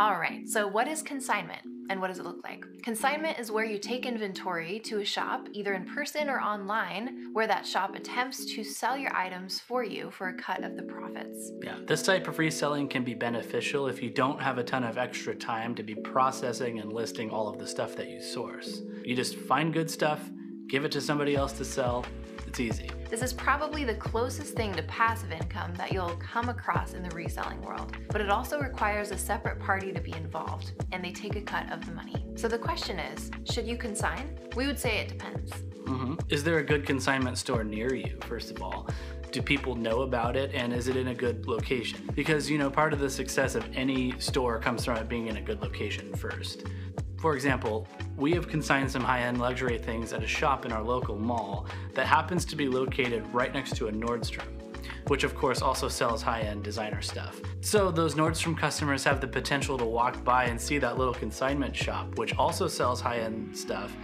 All right, so what is consignment and what does it look like? Consignment is where you take inventory to a shop, either in person or online, where that shop attempts to sell your items for you for a cut of the profits. Yeah, this type of reselling can be beneficial if you don't have a ton of extra time to be processing and listing all of the stuff that you source. You just find good stuff, give it to somebody else to sell. It's easy. This is probably the closest thing to passive income that you'll come across in the reselling world, but it also requires a separate party to be involved, and they take a cut of the money. So the question is, should you consign? We would say it depends. Is there a good consignment store near you, first of all? Do people know about it, and is it in a good location? Because, part of the success of any store comes from it being in a good location first. For example, we have consigned some high-end luxury things at a shop in our local mall that happens to be located right next to a Nordstrom, which of course also sells high-end designer stuff. So those Nordstrom customers have the potential to walk by and see that little consignment shop, which also sells high-end stuff,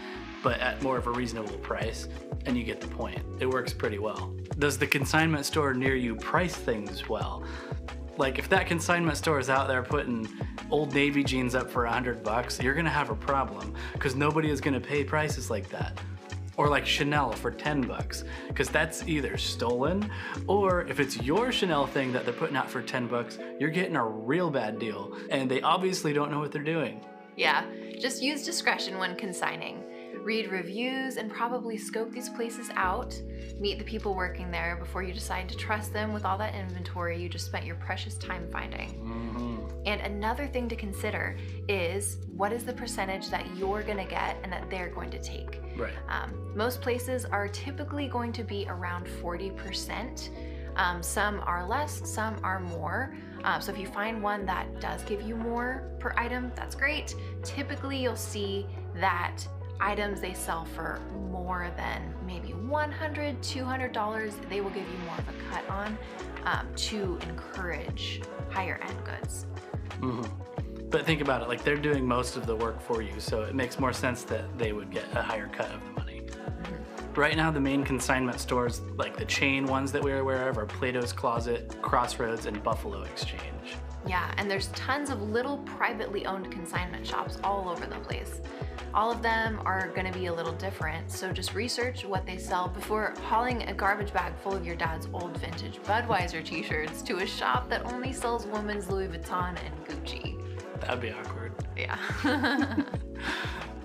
but at more of a reasonable price, and you get the point. It works pretty well. Does the consignment store near you price things well? Like, if that consignment store is out there putting Old Navy jeans up for $100, you're gonna have a problem, because nobody is gonna pay prices like that. Or like Chanel for $10, because that's either stolen, or if it's your Chanel thing that they're putting out for $10, you're getting a real bad deal, and they obviously don't know what they're doing. Yeah, just use discretion when consigning. Read reviews and probably scope these places out. Meet the people working there before you decide to trust them with all that inventory you just spent your precious time finding. And another thing to consider is, what is the percentage that you're gonna get and that they're going to take? Right. Most places are typically going to be around 40%. Some are less, some are more. So if you find one that does give you more per item, that's great. Typically you'll see that items they sell for more than maybe $100, $200, they will give you more of a cut on to encourage higher end goods. But think about it, like, they're doing most of the work for you, so it makes more sense that they would get a higher cut of the money. Right now, the main consignment stores, like the chain ones that we're aware of, are Plato's Closet, Crossroads, and Buffalo Exchange. Yeah, and there's tons of little privately owned consignment shops all over the place. All of them are gonna be a little different, so just research what they sell before hauling a garbage bag full of your dad's old vintage Budweiser t-shirts to a shop that only sells women's Louis Vuitton and Gucci. That'd be awkward. Yeah.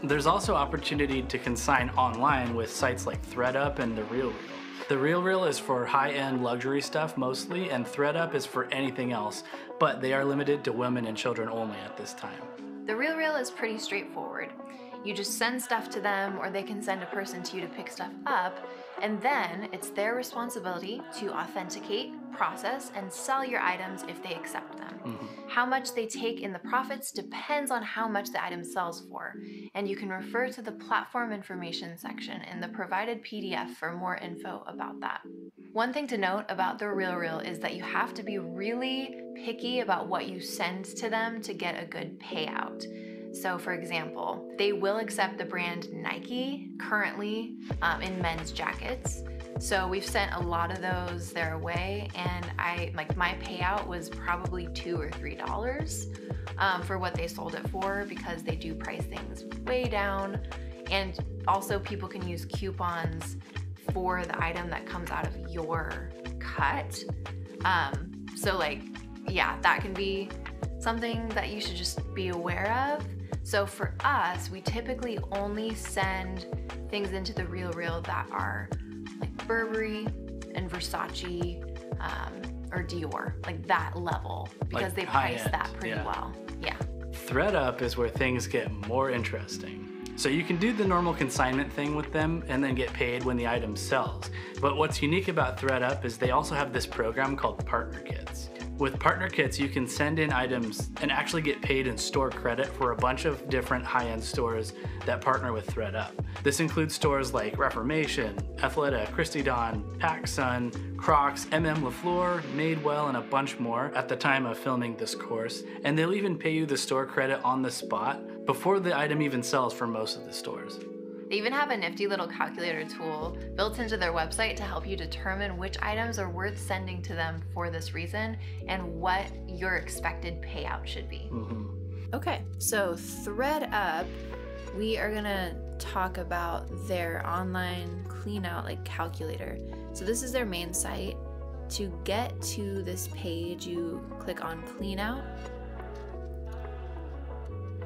There's also opportunity to consign online with sites like ThredUp and The RealReal. The RealReal is for high-end luxury stuff mostly, and ThredUp is for anything else, but they are limited to women and children only at this time. The RealReal is pretty straightforward. You just send stuff to them, or they can send a person to you to pick stuff up, and then it's their responsibility to authenticate, process, and sell your items if they accept them. How much they take in the profits depends on how much the item sells for, and you can refer to the platform information section in the provided PDF for more info about that. One thing to note about the RealReal is that you have to be really picky about what you send to them to get a good payout. So for example, they will accept the brand Nike currently in men's jackets. So we've sent a lot of those their way, and my payout was probably $2 or $3 for what they sold it for, because they do price things way down. And also people can use coupons for the item that comes out of your cut. Yeah, that can be something that you should just be aware of. So for us, we typically only send things into the RealReal that are like Burberry and Versace or Dior, like that level, because Like they price high-end, that pretty well. Yeah. ThredUp is where things get more interesting. So you can do the normal consignment thing with them and then get paid when the item sells. But what's unique about ThredUp is they also have this program called Partner Kits. With Partner Kits, you can send in items and actually get paid in store credit for a bunch of different high-end stores that partner with ThredUp. This includes stores like Reformation, Athleta, Christy Dawn, PacSun, Crocs, LaFleur, Madewell, and a bunch more at the time of filming this course. And they'll even pay you the store credit on the spot before the item even sells for most of the stores. They even have a nifty little calculator tool built into their website to help you determine which items are worth sending to them for this reason and what your expected payout should be. Okay, so ThredUp, we are gonna talk about their online clean out like calculator. So this is their main site. To get to this page, you click on clean out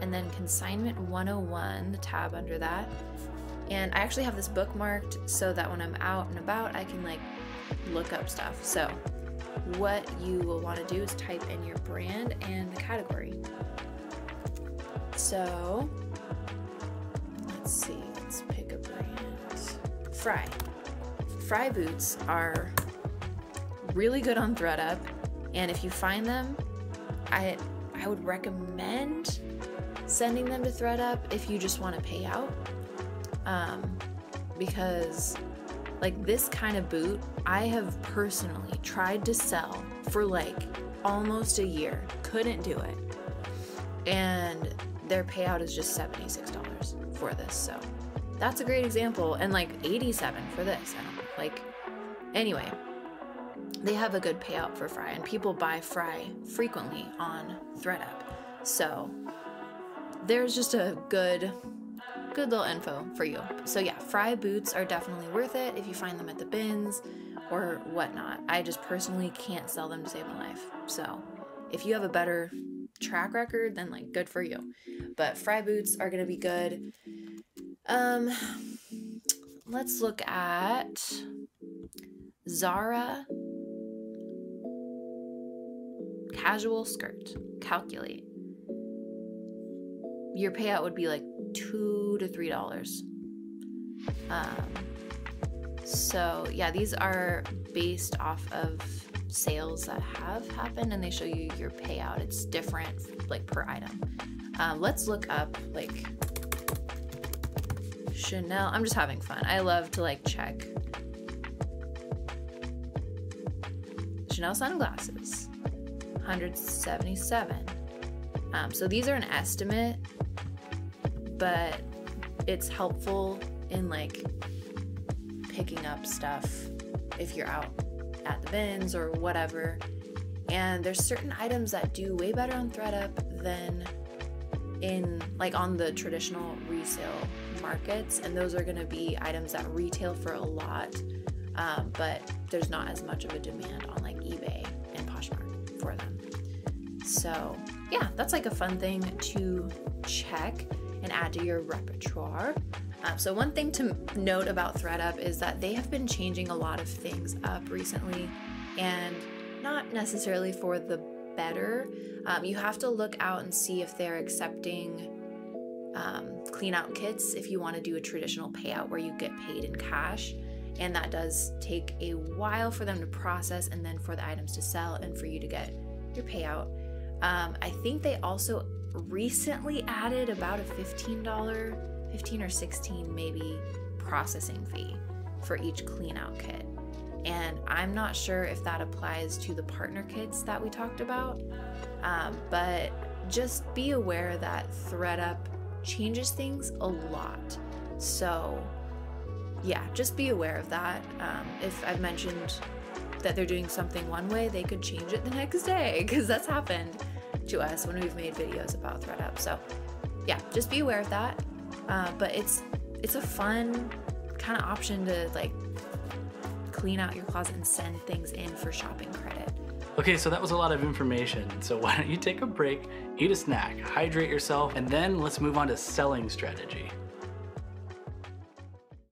and then Consignment 101, the tab under that. And I actually have this bookmarked so that when I'm out and about, I can like look up stuff. So what you will want to do is type in your brand and the category. So let's see, let's pick a brand. Fry boots are really good on ThredUp, and if you find them, I would recommend sending them to ThredUp if you just want to pay out, because like this kind of boot I have personally tried to sell for like almost a year, couldn't do it, and their payout is just $76 for this. So that's a great example, and like $87 for this. I don't know, like, anyway, they have a good payout for Fry, and people buy Fry frequently on ThredUp. So there's just a good little info for you. So yeah, Fry boots are definitely worth it if you find them at the bins or whatnot. I just personally can't sell them to save my life. So if you have a better track record, then like good for you. But Fry boots are gonna be good. Let's look at Zara casual skirt. Calculate. Your payout would be like $2 to $3. So yeah, these are based off of sales that have happened, and they show you your payout. It's different like per item. Let's look up like Chanel. I'm just having fun. I love to like check. Chanel sunglasses, 177. So these are an estimate, but it's helpful in like picking up stuff if you're out at the bins or whatever. And there's certain items that do way better on ThredUp than in like on the traditional resale markets, and those are going to be items that retail for a lot, but there's not as much of a demand on like eBay and Poshmark for them. So yeah, that's like a fun thing to check and add to your repertoire. So one thing to note about ThredUp is that they have been changing a lot of things up recently, and not necessarily for the better. You have to look out and see if they're accepting clean out kits if you want to do a traditional payout where you get paid in cash, and that does take a while for them to process and then for the items to sell and for you to get your payout. I think they also recently added about a $15 or $16 maybe processing fee for each clean out kit, and I'm not sure if that applies to the partner kits that we talked about, but just be aware that ThredUp changes things a lot. So yeah, just be aware of that. If I've mentioned that they're doing something one way, they could change it the next day, because that's happened to us when we've made videos about ThredUp. So yeah, just be aware of that. But it's a fun kind of option to like clean out your closet and send things in for shopping credit. Okay, so that was a lot of information. So why don't you take a break, eat a snack, hydrate yourself, and then let's move on to selling strategy.